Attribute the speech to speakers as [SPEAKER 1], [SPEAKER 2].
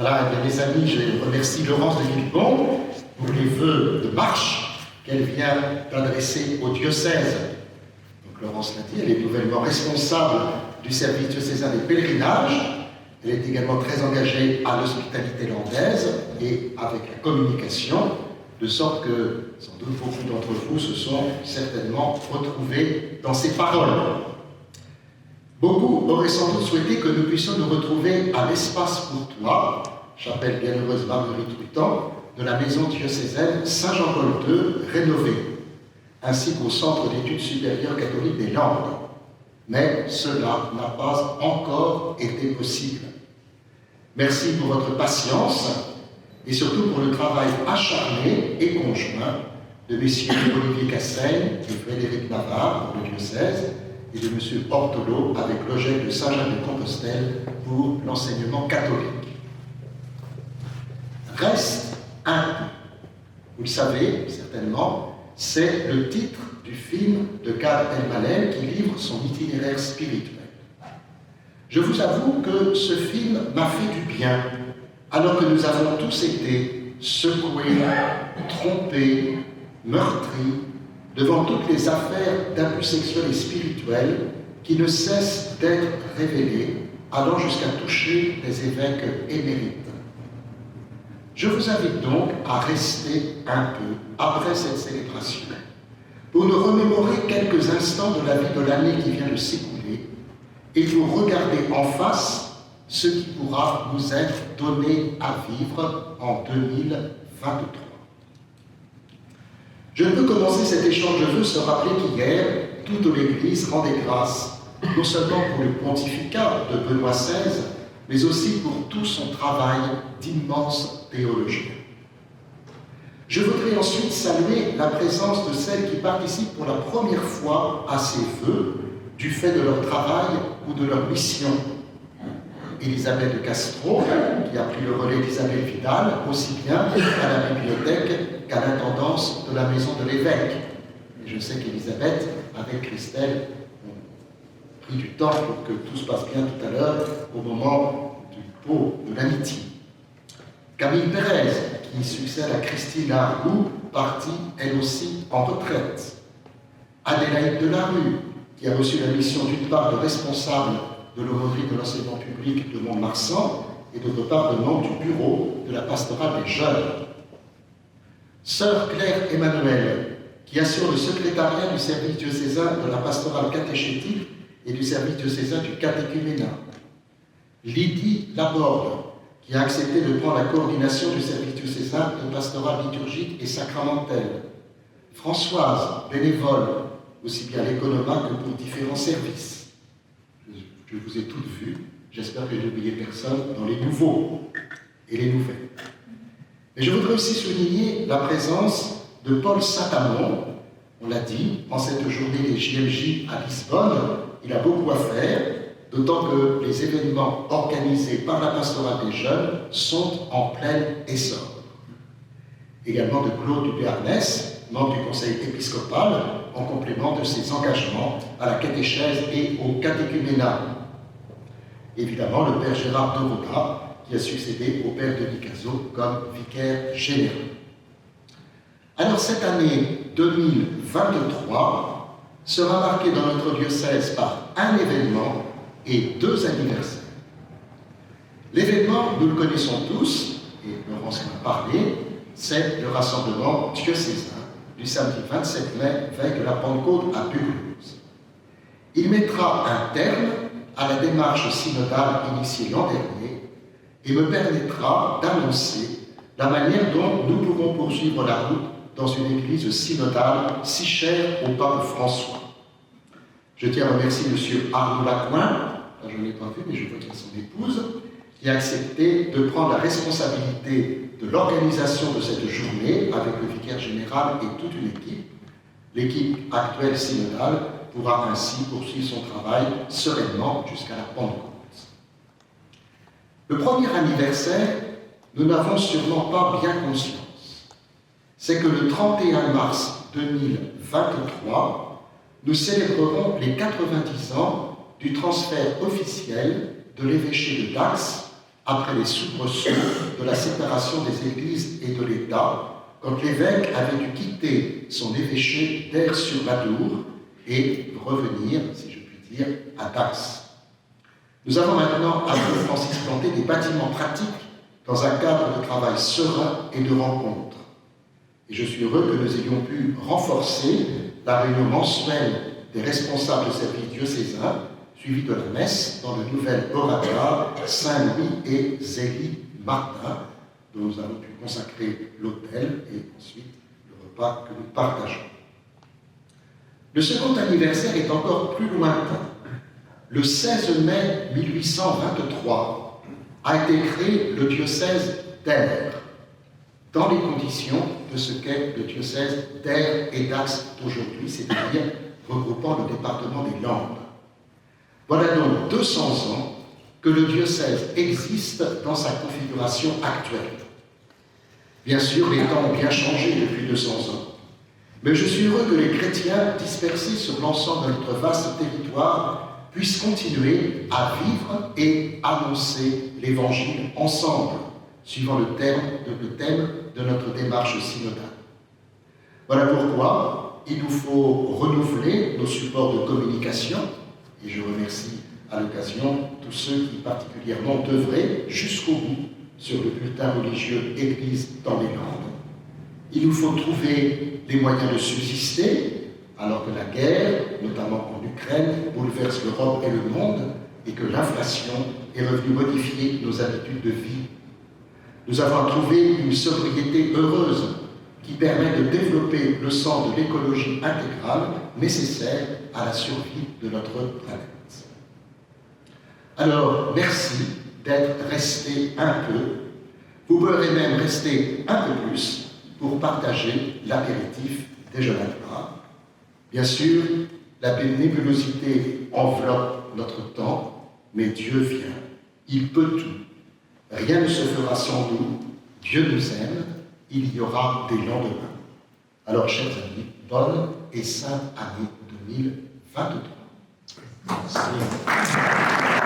[SPEAKER 1] Voilà, mes amis, je remercie Laurence de Villebon pour les vœux de marche qu'elle vient d'adresser au diocèse. Donc Laurence l'a dit, elle est nouvellement responsable du service diocésain des pèlerinages. Elle est également très engagée à l'hospitalité landaise et avec la communication, de sorte que sans doute beaucoup d'entre vous se sont certainement retrouvés dans ses paroles. Beaucoup auraient sans doute souhaité que nous puissions nous retrouver à l'espace pour toi, chapelle bienheureuse Marguerite Rutan, de la maison diocésaine Saint-Jean-Paul II rénovée, ainsi qu'au Centre d'études supérieures catholiques des Landes. Mais cela n'a pas encore été possible. Merci pour votre patience et surtout pour le travail acharné et conjoint de messieurs Olivier Cassaigne et Frédéric Navarre pour le diocèse et de monsieur Ortolo avec l'OGEC de Saint-Jacques-de-Compostelle pour l'enseignement catholique. Reste un peu. Vous le savez certainement, c'est le titre du film de Gad Elmaleh qui livre son itinéraire spirituel. Je vous avoue que ce film m'a fait du bien, alors que nous avons tous été secoués, trompés, meurtris, devant toutes les affaires d'abus sexuels et spirituels qui ne cessent d'être révélées, allant jusqu'à toucher les évêques émérites. Je vous invite donc à rester un peu après cette célébration pour nous remémorer quelques instants de la vie de l'année qui vient de s'écouler et pour regarder en face ce qui pourra nous être donné à vivre en 2023. Je ne peux commencer cet échange de vœux sans rappeler qu'hier, toute l'Église rendait grâce, non seulement pour le pontificat de Benoît XVI, mais aussi pour tout son travail d'immense théologien. Je voudrais ensuite saluer la présence de celles qui participent pour la première fois à ces vœux, du fait de leur travail ou de leur mission. Elisabeth de Castro, qui a pris le relais d'Isabelle Vidal, aussi bien à la bibliothèque qu'à l'intendance de la maison de l'évêque. Et je sais qu'Elisabeth, avec Christelle, ont pris du temps pour que tout se passe bien tout à l'heure, au moment du pot de l'amitié. Camille Pérez, qui succède à Christine Argout, partie elle aussi en retraite. Adélaïde Delarue, qui a reçu la mission d'une part de responsable de l'aumônerie de l'enseignement public de Mont-de-Marsan et d'autre part de membre du bureau de la pastorale des jeunes. Sœur Claire Emmanuel, qui assure le secrétariat du service diocésain de la pastorale catéchétique et du service diocésain du catéchuménat. Lydie Laborde, qui a accepté de prendre la coordination du service diocésain de pastorale liturgique et sacramentelle. Françoise, bénévole, aussi bien à l'économat que pour différents services. Je vous ai toutes vues, j'espère que je n'ai oublié personne dans les nouveaux et les nouvelles. Mais je voudrais aussi souligner la présence de Paul Saint-Amand. On l'a dit, en cette journée des JMJ à Lisbonne, il a beaucoup à faire, d'autant que les événements organisés par la pastorale des jeunes sont en plein essor. Également de Claude Dubernès, membre du conseil épiscopal, en complément de ses engagements à la catéchèse et au catéchuménat. Évidemment, le père Gérard Doroda, qui a succédé au père Denis Cazot comme vicaire général. Alors, cette année 2023 sera marquée dans notre diocèse par un événement et deux anniversaires. L'événement, nous le connaissons tous, et Laurence en a parlé, c'est le rassemblement diocésain du samedi 27 mai, veille de la Pentecôte à Bugluse. Il mettra un terme à la démarche synodale initiée l'an dernier et me permettra d'annoncer la manière dont nous pouvons poursuivre la route dans une église synodale si chère au pape François. Je tiens à remercier M. Arnaud Lacouin, je ne l'ai pas vu, mais je vois qu'il est son épouse, qui a accepté de prendre la responsabilité de l'organisation de cette journée avec le vicaire général et toute une équipe. L'équipe actuelle synodale pourra ainsi poursuivre son travail sereinement jusqu'à la Pentecôte. Le premier anniversaire, nous n'avons sûrement pas bien conscience. C'est que le 31 mars 2023, nous célébrerons les 90 ans du transfert officiel de l'évêché de Dax après les soubresauts de la séparation des églises et de l'État, quand l'évêque avait dû quitter son évêché d'Aire-sur-Adour et revenir, si je puis dire, à Dax. Nous avons maintenant à Francis planté des bâtiments pratiques dans un cadre de travail serein et de rencontre. Et je suis heureux que nous ayons pu renforcer la réunion mensuelle des responsables de services diocésains, suivie de la messe dans le nouvel oratoire Saint-Louis et Zélie Martin, dont nous avons pu consacrer l'autel et ensuite le repas que nous partageons. Le second anniversaire est encore plus lointain. Le 16 mai 1823 a été créé le diocèse d'Aire, dans les conditions de ce qu'est le diocèse d'Aire et d'Ax d'aujourd'hui, c'est-à-dire regroupant le département des Landes. Voilà donc 200 ans que le diocèse existe dans sa configuration actuelle. Bien sûr, les temps ont bien changé depuis 200 ans, mais je suis heureux que les chrétiens dispersés sur l'ensemble de notre vaste territoire puissent continuer à vivre et annoncer l'Évangile ensemble, suivant le thème de notre démarche synodale. Voilà pourquoi il nous faut renouveler nos supports de communication, et je remercie à l'occasion tous ceux qui particulièrement ont œuvré jusqu'au bout sur le bulletin religieux Église dans les Landes. Il nous faut trouver les moyens de subsister, alors que la guerre, notamment en Ukraine, bouleverse l'Europe et le monde, et que l'inflation est revenue modifier nos habitudes de vie. Nous avons trouvé une sobriété heureuse qui permet de développer le sens de l'écologie intégrale nécessaire à la survie de notre planète. Alors, merci d'être resté un peu. Vous pourrez même rester un peu plus pour partager l'apéritif déjeunatoire. Bien sûr, la nébulosité enveloppe notre temps, mais Dieu vient. Il peut tout. Rien ne se fera sans nous. Dieu nous aime. Il y aura des lendemains. Alors, chers amis, bonne et sainte année 2023. Merci.